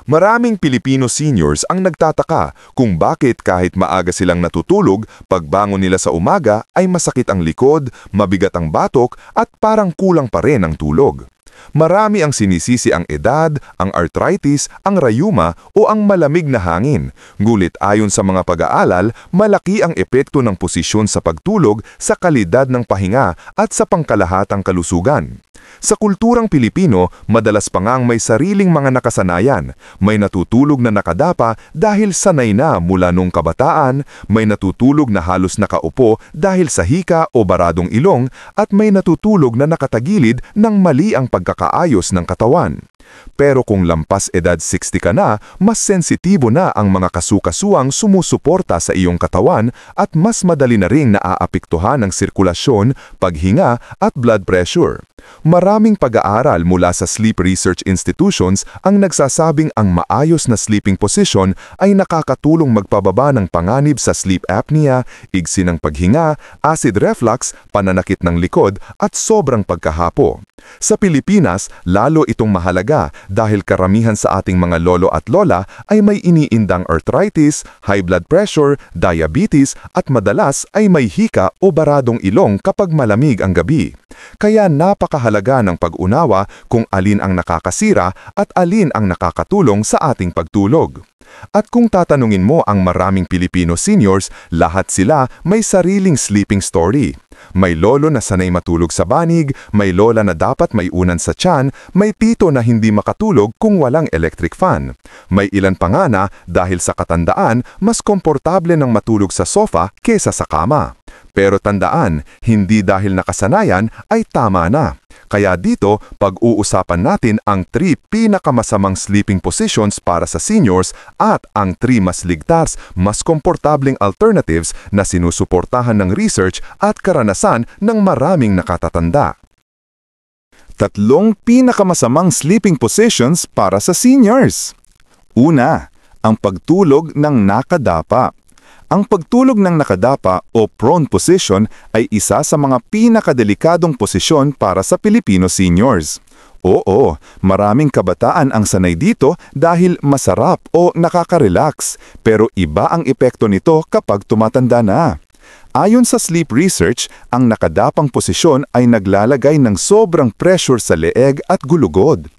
Maraming Pilipino seniors ang nagtataka kung bakit kahit maaga silang natutulog, pagbangon nila sa umaga ay masakit ang likod, mabigat ang batok at parang kulang pa rin ang tulog. Marami ang sinisisi ang edad, ang arthritis, ang rayuma o ang malamig na hangin. Ngulit ayon sa mga pag-aaral, malaki ang epekto ng posisyon sa pagtulog sa kalidad ng pahinga at sa pangkalahatang kalusugan. Sa kulturang Pilipino, madalas pa ngang may sariling mga nakasanayan. May natutulog na nakadapa dahil sanay na mula nung kabataan, may natutulog na halos nakaupo dahil sa hika o baradong ilong, at may natutulog na nakatagilid ng mali ang pagkakaayos ng katawan. Pero kung lampas edad 60 ka na, mas sensitibo na ang mga kasukasuang sumusuporta sa iyong katawan at mas madali na ring naaapektuhan ng sirkulasyon, paghinga at blood pressure. Maraming pag-aaral mula sa sleep research institutions ang nagsasabing ang maayos na sleeping position ay nakakatulong magpababa ng panganib sa sleep apnea, igsi ng paghinga, acid reflux, pananakit ng likod at sobrang pagkahapo. Sa Pilipinas, lalo itong mahalaga dahil karamihan sa ating mga lolo at lola ay may iniindang arthritis, high blood pressure, diabetes at madalas ay may hika o baradong ilong kapag malamig ang gabi. Kaya napakahalaga ng pag-unawa kung alin ang nakakasira at alin ang nakakatulong sa ating pagtulog. At kung tatanungin mo ang maraming Pilipino seniors, lahat sila may sariling sleeping story. May lolo na sanay matulog sa banig, may lola na dapat may unan sa tiyan, may tito na hindi makatulog kung walang electric fan. May ilan pa nga na dahil sa katandaan, mas komportable ng matulog sa sofa kesa sa kama. Pero tandaan, hindi dahil nakasanayan ay tama na. Kaya dito, pag-uusapan natin ang 3 pinakamasamang sleeping positions para sa seniors at ang 3 mas ligtas, mas komportableng alternatives na sinusuportahan ng research at karanasan ng maraming nakatatanda. 3 pinakamasamang sleeping positions para sa seniors. Una, ang pagtulog ng nakadapa. Ang pagtulog ng nakadapa o prone position ay isa sa mga pinakadelikadong posisyon para sa Filipino seniors. Oo, maraming kabataan ang sanay dito dahil masarap o nakaka-relax, pero iba ang epekto nito kapag tumatanda na. Ayon sa sleep research, ang nakadapang posisyon ay naglalagay ng sobrang pressure sa leeg at gulugod.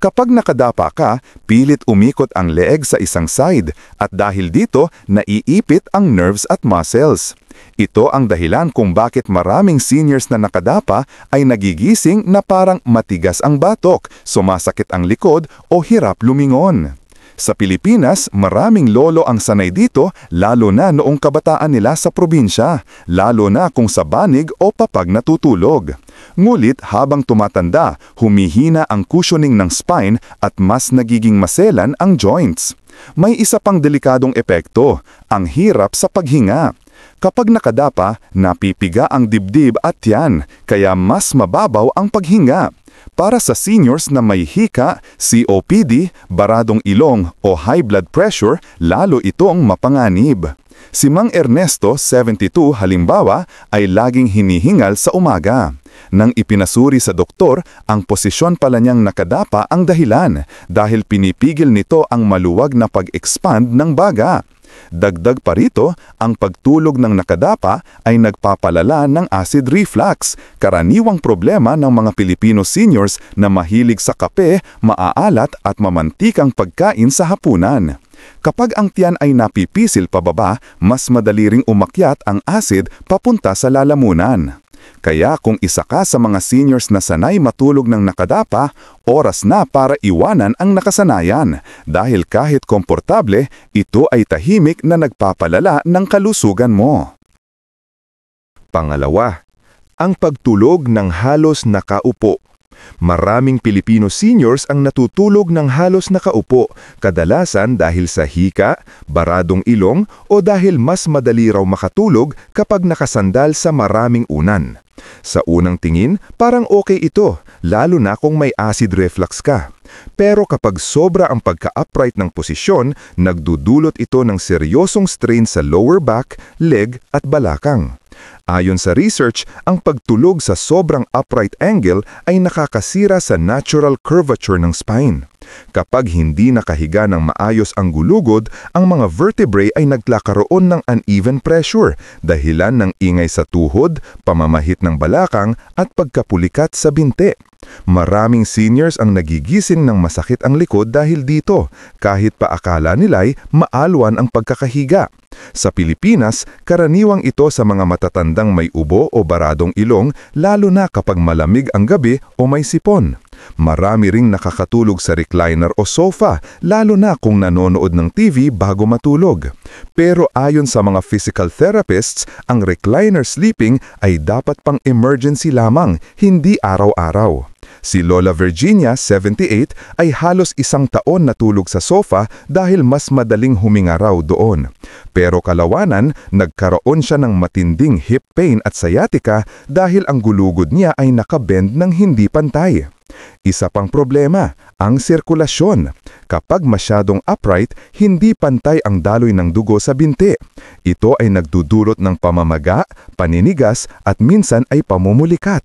Kapag nakadapa ka, pilit umikot ang leeg sa isang side at dahil dito, naiipit ang nerves at muscles. Ito ang dahilan kung bakit maraming seniors na nakadapa ay nagigising na parang matigas ang batok, sumasakit ang likod o hirap lumingon. Sa Pilipinas, maraming lolo ang sanay dito lalo na noong kabataan nila sa probinsya, lalo na kung sa banig o papag natutulog. Ngulit habang tumatanda, humihina ang cushioning ng spine at mas nagiging maselan ang joints. May isa pang delikadong epekto, ang hirap sa paghinga. Kapag nakadapa, napipiga ang dibdib at tiyan, kaya mas mababaw ang paghinga. Para sa seniors na may hika, COPD, baradong ilong o high blood pressure, lalo itong mapanganib. Si Mang Ernesto, 72 halimbawa, ay laging hinihingal sa umaga. Nang ipinasuri sa doktor, ang posisyon pala niyang nakadapa ang dahilan dahil pinipigil nito ang maluwag na pag-expand ng baga. Dagdag pa rito, ang pagtulog ng nakadapa ay nagpapalala ng acid reflux, karaniwang problema ng mga Pilipino seniors na mahilig sa kape, maaalat at mamantikang pagkain sa hapunan. Kapag ang tiyan ay napipisil pababa, mas madali ring umakyat ang acid papunta sa lalamunan. Kaya kung isa ka sa mga seniors na sanay matulog ng nakadapa, oras na para iwanan ang nakasanayan dahil kahit komportable, ito ay tahimik na nagpapalala ng kalusugan mo. Pangalawa, ang pagtulog ng halos nakaupo. Maraming Pilipino seniors ang natutulog ng halos nakaupo, kadalasan dahil sa hika, baradong ilong o dahil mas madali raw makatulog kapag nakasandal sa maraming unan. Sa unang tingin, parang okay ito, lalo na kung may acid reflux ka. Pero kapag sobra ang pagka-upright ng posisyon, nagdudulot ito ng seryosong strain sa lower back, leg at balakang. Ayon sa research, ang pagtulog sa sobrang upright angle ay nakakasira sa natural curvature ng spine. Kapag hindi nakahiga ng maayos ang gulugod, ang mga vertebrae ay nagkakaroon ng uneven pressure, dahilan ng ingay sa tuhod, pamamahit ng balakang at pagkapulikat sa binti. Maraming seniors ang nagigising ng masakit ang likod dahil dito, kahit pa akala nila'y maalwan ang pagkakahiga. Sa Pilipinas, karaniwang ito sa mga matatandang may ubo o baradong ilong, lalo na kapag malamig ang gabi o may sipon. Marami ring nakakatulog sa recliner o sofa, lalo na kung nanonood ng TV bago matulog. Pero ayon sa mga physical therapists, ang recliner sleeping ay dapat pang emergency lamang, hindi araw-araw. Si Lola Virginia, 78, ay halos 1 taon natulog sa sofa dahil mas madaling huminga raw doon. Pero kalawanan, nagkaroon siya ng matinding hip pain at sciatica dahil ang gulugod niya ay nakabend ng hindi pantay. Isa pang problema, ang sirkulasyon. Kapag masyadong upright, hindi pantay ang daloy ng dugo sa binti. Ito ay nagdudulot ng pamamaga, paninigas at minsan ay pamumulikat.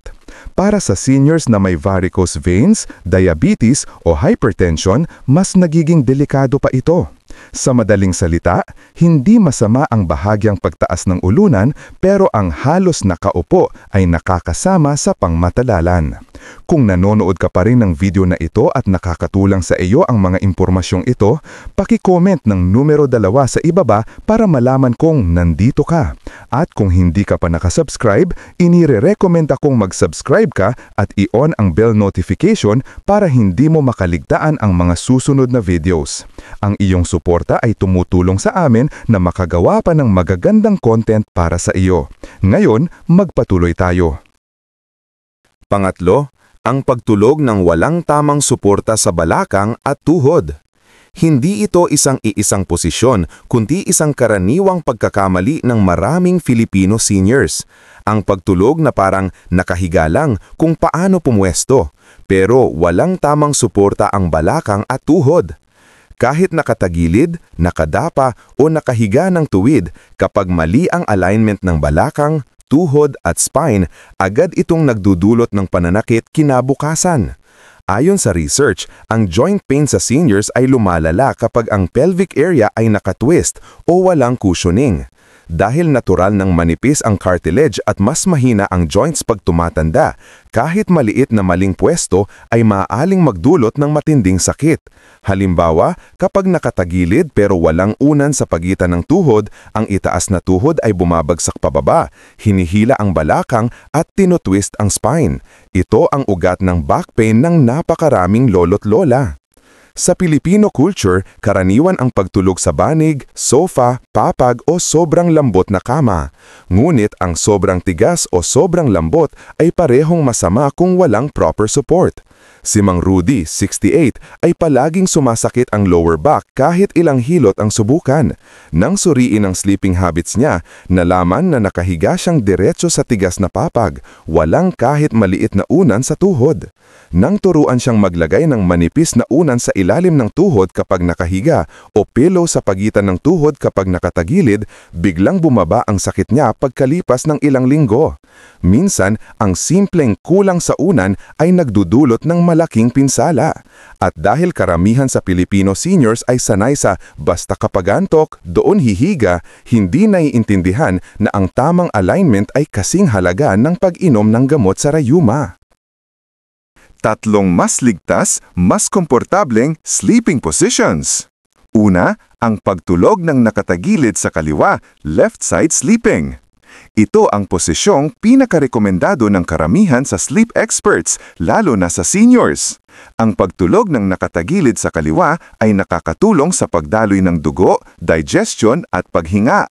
Para sa seniors na may varicose veins, diabetes o hypertension, mas nagiging delikado pa ito. Sa madaling salita, hindi masama ang bahagyang pagtaas ng ulunan pero ang halos nakaupo ay nakakasama sa pangmatagalan. Kung nanonood ka pa rin ng video na ito at nakakatulang sa iyo ang mga impormasyong ito, paki-comment ng numero 2 sa ibaba para malaman kong nandito ka. At kung hindi ka pa nakasubscribe, inire-recommend akong mag-subscribe ka at i-on ang bell notification para hindi mo makaligtaan ang mga susunod na videos. Ang iyong suporta ay tumutulong sa amin na makagawa pa ng magagandang content para sa iyo. Ngayon, magpatuloy tayo. Pangatlo, ang pagtulog ng walang tamang suporta sa balakang at tuhod. Hindi ito isang posisyon, kundi isang karaniwang pagkakamali ng maraming Filipino seniors. Ang pagtulog na parang nakahiga lang kung paano pumwesto, pero walang tamang suporta ang balakang at tuhod. Kahit nakatagilid, nakadapa o nakahiga ng tuwid, kapag mali ang alignment ng balakang, tuhod at spine, agad itong nagdudulot ng pananakit kinabukasan. Ayon sa research, ang joint pain sa seniors ay lumalala kapag ang pelvic area ay nakatwist o walang cushioning. Dahil natural ng manipis ang cartilage at mas mahina ang joints pag tumatanda, kahit maliit na maling pwesto ay maaaring magdulot ng matinding sakit. Halimbawa, kapag nakatagilid pero walang unan sa pagitan ng tuhod, ang itaas na tuhod ay bumabagsak pababa, hinihila ang balakang at tinutwist ang spine. Ito ang ugat ng back pain ng napakaraming lolo't lola. Sa Filipino culture, karaniwan ang pagtulog sa banig, sofa, papag o sobrang lambot na kama. Ngunit ang sobrang tigas o sobrang lambot ay parehong masama kung walang proper support. Si Mang Rudy, 68, ay palaging sumasakit ang lower back kahit ilang hilot ang subukan. Nang suriin ang sleeping habits niya, nalaman na nakahiga siyang diretso sa tigas na papag, walang kahit maliit na unan sa tuhod. Nang turuan siyang maglagay ng manipis na unan sa ilalim ng tuhod kapag nakahiga o pillow sa pagitan ng tuhod kapag nakatagilid, biglang bumaba ang sakit niya pagkalipas ng ilang linggo. Minsan, ang simpleng kulang sa unan ay nagdudulot ng malaking pinsala. At dahil karamihan sa Filipino seniors ay sanay sa basta kapag antok, doon hihiga, hindi naiintindihan na ang tamang alignment ay kasing halaga ng pag-inom ng gamot sa rayuma. 3 mas ligtas, mas komportableng sleeping positions. Una, ang pagtulog ng nakatagilid sa kaliwa, left side sleeping. Ito ang posisyong pinakarekomendado ng karamihan sa sleep experts, lalo na sa seniors. Ang pagtulog ng nakatagilid sa kaliwa ay nakakatulong sa pagdaloy ng dugo, digestion at paghinga.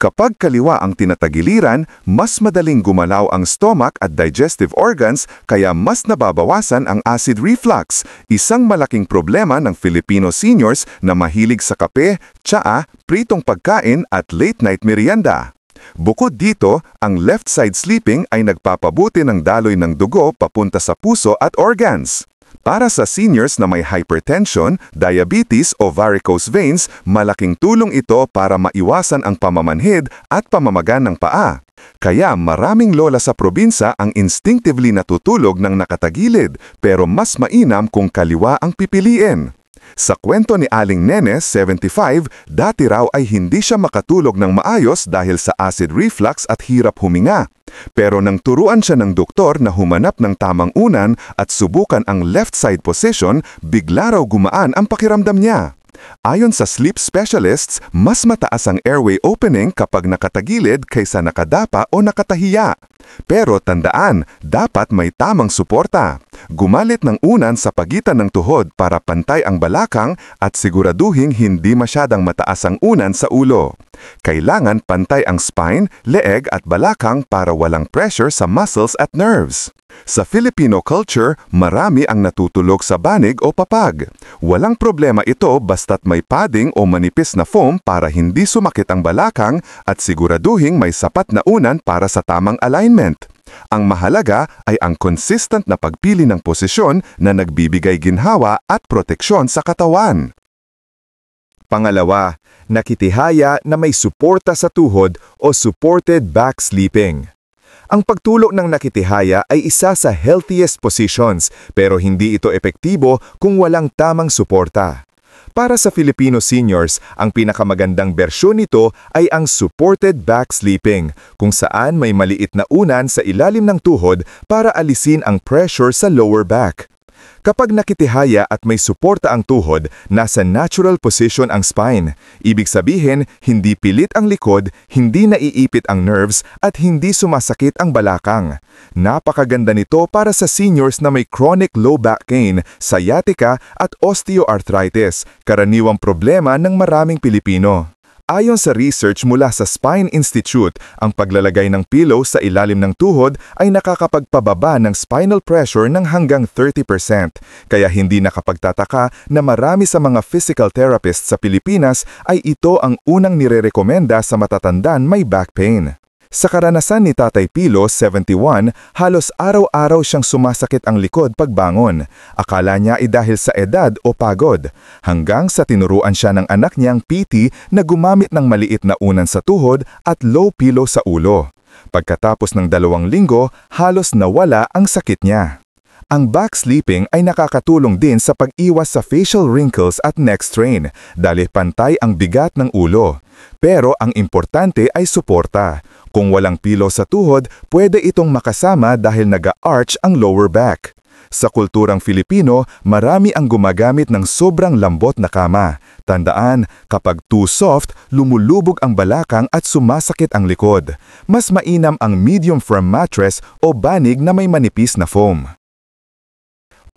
Kapag kaliwa ang tinatagiliran, mas madaling gumalaw ang stomach at digestive organs kaya mas nababawasan ang acid reflux, isang malaking problema ng Filipino seniors na mahilig sa kape, tsaa, pritong pagkain at late-night merienda. Bukod dito, ang left side sleeping ay nagpapabuti ng daloy ng dugo papunta sa puso at organs. Para sa seniors na may hypertension, diabetes o varicose veins, malaking tulong ito para maiwasan ang pamamanhid at pamamaga ng paa. Kaya maraming lola sa probinsya ang instinctively natutulog ng nakatagilid, pero mas mainam kung kaliwa ang pipiliin. Sa kwento ni Aling Nene, 75, dati raw ay hindi siya makatulog ng maayos dahil sa acid reflux at hirap huminga. Pero nang turuan siya ng doktor na humanap ng tamang unan at subukan ang left side position, bigla raw gumaan ang pakiramdam niya. Ayon sa sleep specialists, mas mataas ang airway opening kapag nakatagilid kaysa nakadapa o nakatahiya. Pero tandaan, dapat may tamang suporta. Gumalit ng unan sa pagitan ng tuhod para pantay ang balakang at siguraduhing hindi masyadang mataas ang unan sa ulo. Kailangan pantay ang spine, leeg at balakang para walang pressure sa muscles at nerves. Sa Filipino culture, marami ang natutulog sa banig o papag. Walang problema ito basta't may padding o manipis na foam para hindi sumakit ang balakang at siguraduhing may sapat na unan para sa tamang alignment. Ang mahalaga ay ang consistent na pagpili ng posisyon na nagbibigay ginhawa at proteksyon sa katawan. Pangalawa, nakitihaya na may suporta sa tuhod o supported back sleeping. Ang pagtulog ng nakitihaya ay isa sa healthiest positions pero hindi ito epektibo kung walang tamang suporta. Para sa Filipino seniors, ang pinakamagandang bersyon nito ay ang supported back sleeping, kung saan may maliit na unan sa ilalim ng tuhod para alisin ang pressure sa lower back. Kapag nakitihaya at may suporta ang tuhod, nasa natural position ang spine. Ibig sabihin, hindi pilit ang likod, hindi naiipit ang nerves, at hindi sumasakit ang balakang. Napakaganda nito para sa seniors na may chronic low back pain, sciatica at osteoarthritis, karaniwang problema ng maraming Pilipino. Ayon sa research mula sa Spine Institute, ang paglalagay ng pillow sa ilalim ng tuhod ay nakakapagpababa ng spinal pressure ng hanggang 30%. Kaya hindi nakapagtataka na marami sa mga physical therapists sa Pilipinas ay ito ang unang nirerekomenda sa matatandaan may back pain. Sa karanasan ni Tatay Pilo, 71, halos araw-araw siyang sumasakit ang likod pagbangon. Akala niya ay dahil sa edad o pagod. Hanggang sa tinuruan siya ng anak niyang PT na gumamit ng maliit na unan sa tuhod at low pillow sa ulo. Pagkatapos ng 2 linggo, halos nawala ang sakit niya. Ang back sleeping ay nakakatulong din sa pag-iwas sa facial wrinkles at neck strain dahil pantay ang bigat ng ulo. Pero ang importante ay suporta. Kung walang pillow sa tuhod, pwede itong makasama dahil nag-arch ang lower back. Sa kulturang Filipino, marami ang gumagamit ng sobrang lambot na kama. Tandaan, kapag too soft, lumulubog ang balakang at sumasakit ang likod. Mas mainam ang medium firm mattress o banig na may manipis na foam.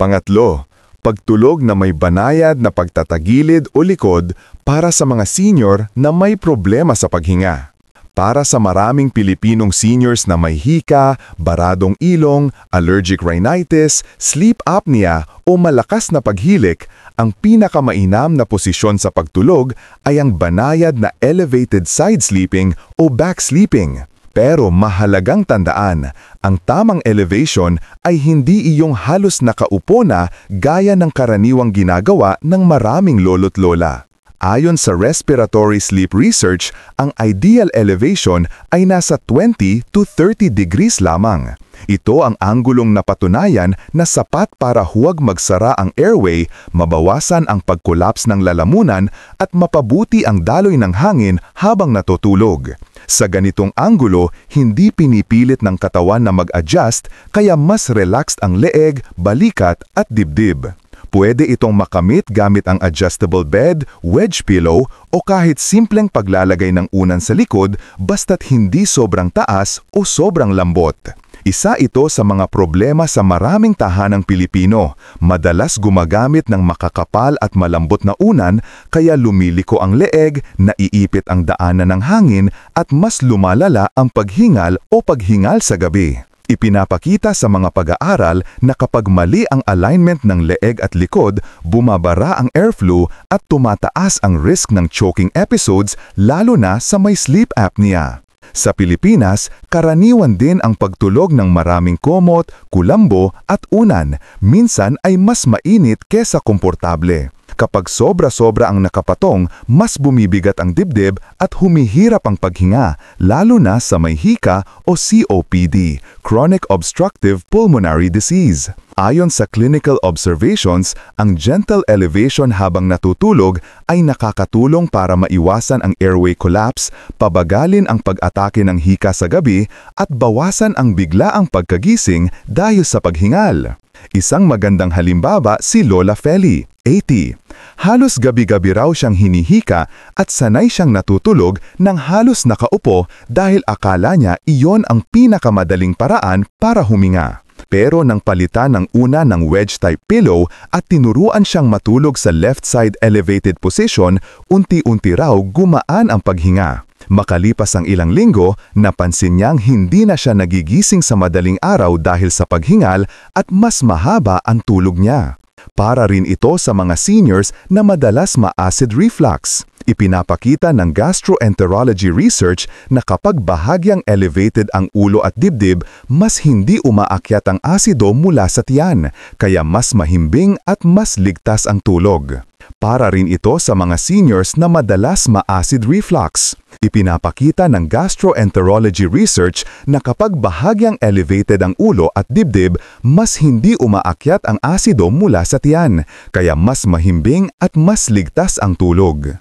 Pangatlo, pagtulog na may banayad na pagtatagilid o likod para sa mga senior na may problema sa paghinga. Para sa maraming Pilipinong seniors na may hika, baradong ilong, allergic rhinitis, sleep apnea o malakas na paghilik, ang pinakamainam na posisyon sa pagtulog ay ang banayad na elevated side sleeping o back sleeping. Pero mahalagang tandaan, ang tamang elevation ay hindi iyong halos nakaupo na gaya ng karaniwang ginagawa ng maraming lolo't lola. Ayon sa respiratory sleep research, ang ideal elevation ay nasa 20 to 30 degrees lamang. Ito ang anggulong napatunayan na sapat para huwag magsara ang airway, mabawasan ang pagkolaps ng lalamunan at mapabuti ang daloy ng hangin habang natutulog. Sa ganitong anggulo, hindi pinipilit ng katawan na mag-adjust kaya mas relaxed ang leeg, balikat at dibdib. Pwede itong makamit gamit ang adjustable bed, wedge pillow o kahit simpleng paglalagay ng unan sa likod basta't hindi sobrang taas o sobrang lambot. Isa ito sa mga problema sa maraming tahanang Pilipino. Madalas gumagamit ng makakapal at malambot na unan kaya lumiliko ang leeg, naiipit ang daanan ng hangin at mas lumalala ang paghingal o paghingal sa gabi. Ipinapakita sa mga pag-aaral na kapag mali ang alignment ng leeg at likod, bumabara ang airflow at tumataas ang risk ng choking episodes lalo na sa may sleep apnea. Sa Pilipinas, karaniwan din ang pagtulog ng maraming kumot, kulambo at unan. Minsan ay mas mainit kesa komportable. Kapag sobra-sobra ang nakapatong, mas bumibigat ang dibdib at humihirap ang paghinga, lalo na sa may hika o COPD, Chronic Obstructive Pulmonary Disease. Ayon sa clinical observations, ang gentle elevation habang natutulog ay nakakatulong para maiwasan ang airway collapse, pabagalin ang pag-atake ng hika sa gabi, at bawasan ang biglaang pagkagising dahil sa paghingal. Isang magandang halimbawa si Lola Feli, 80. Halos gabi-gabi raw siyang hinihika at sanay siyang natutulog ng halos nakaupo dahil akala niya iyon ang pinakamadaling paraan para huminga. Pero nang palitan ng una ng wedge-type pillow at tinuruan siyang matulog sa left side elevated position, unti-unti raw gumaan ang paghinga. Makalipas ang ilang linggo, napansin niyang hindi na siya nagigising sa madaling araw dahil sa paghingal at mas mahaba ang tulog niya. Para rin ito sa mga seniors na madalas ma-acid reflux. Ipinapakita ng gastroenterology research na kapag bahagyang elevated ang ulo at dibdib, mas hindi umaakyat ang asido mula sa tiyan, kaya mas mahimbing at mas ligtas ang tulog. Para rin ito sa mga seniors na madalas ma-acid reflux. Ipinapakita ng gastroenterology research na kapag bahagyang elevated ang ulo at dibdib, mas hindi umaakyat ang asido mula sa tiyan, kaya mas mahimbing at mas ligtas ang tulog.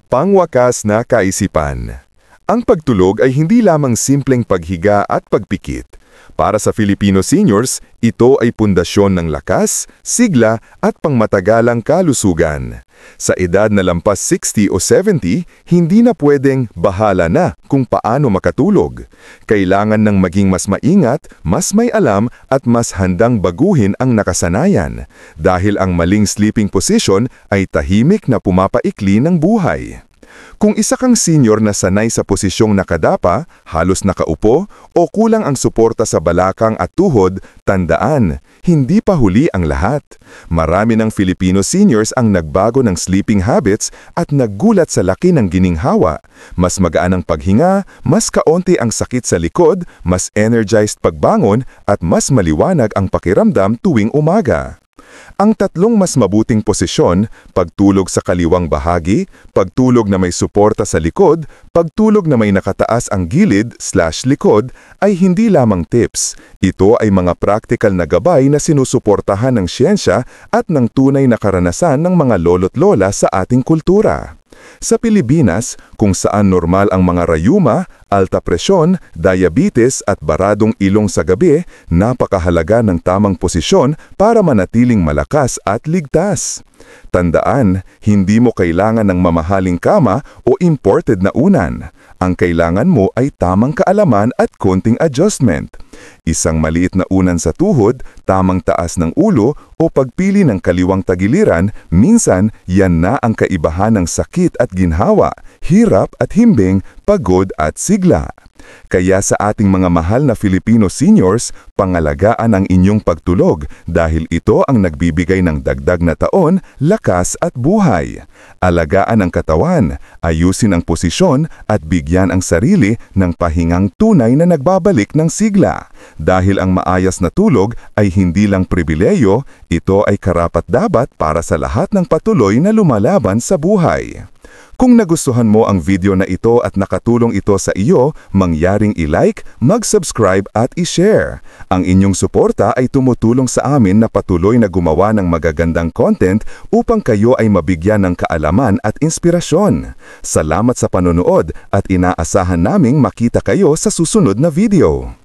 Pangwakas na kaisipan. Ang pagtulog ay hindi lamang simpleng paghiga at pagpikit. Para sa Filipino seniors, ito ay pundasyon ng lakas, sigla at pangmatagalang kalusugan. Sa edad na lampas 60 o 70, hindi na pwedeng bahala na kung paano makatulog. Kailangan ng maging mas maingat, mas may alam at mas handang baguhin ang nakasanayan. Dahil ang maling sleeping position ay tahimik na pumapaikli ng buhay. Kung isa kang senior na sanay sa posisyong nakadapa, halos nakaupo, o kulang ang suporta sa balakang at tuhod, tandaan, hindi pa huli ang lahat. Marami ng Filipino seniors ang nagbago ng sleeping habits at naggulat sa laki ng gininghawa. Mas magaan ang paghinga, mas kaunti ang sakit sa likod, mas energized pagbangon, at mas maliwanag ang pakiramdam tuwing umaga. Ang tatlong mas mabuting posisyon, pagtulog sa kaliwang bahagi, pagtulog na may suporta sa likod, pagtulog na may nakataas ang gilid/likod, ay hindi lamang tips. Ito ay mga practical na gabay na sinusuportahan ng siyensya at ng tunay na karanasan ng mga lolo't lola sa ating kultura. Sa Pilipinas, kung saan normal ang mga rayuma, alta presyon, diabetes at baradong ilong sa gabi, napakahalaga ng tamang posisyon para manatiling malakas at ligtas. Tandaan, hindi mo kailangan ng mamahaling kama o imported na unan. Ang kailangan mo ay tamang kaalaman at konting adjustment. Isang maliit na unan sa tuhod, tamang taas ng ulo o pagpili ng kaliwang tagiliran, minsan yan na ang kaibahan ng sakit at ginhawa, hirap at himbing, pagod at sigla. Kaya sa ating mga mahal na Filipino seniors, pangalagaan ang inyong pagtulog dahil ito ang nagbibigay ng dagdag na taon, lakas at buhay. Alagaan ang katawan, ayusin ang posisyon at bigyan ang sarili ng pahingang tunay na nagbabalik ng sigla. Dahil ang maayos na tulog ay hindi lang pribileyo, ito ay karapat-dapat para sa lahat ng patuloy na lumalaban sa buhay. Kung nagustuhan mo ang video na ito at nakatulong ito sa iyo, mangyaring i-like, mag-subscribe at i-share. Ang inyong suporta ay tumutulong sa amin na patuloy na gumawa ng magagandang content upang kayo ay mabigyan ng kaalaman at inspirasyon. Salamat sa panonood at inaasahan naming makita kayo sa susunod na video.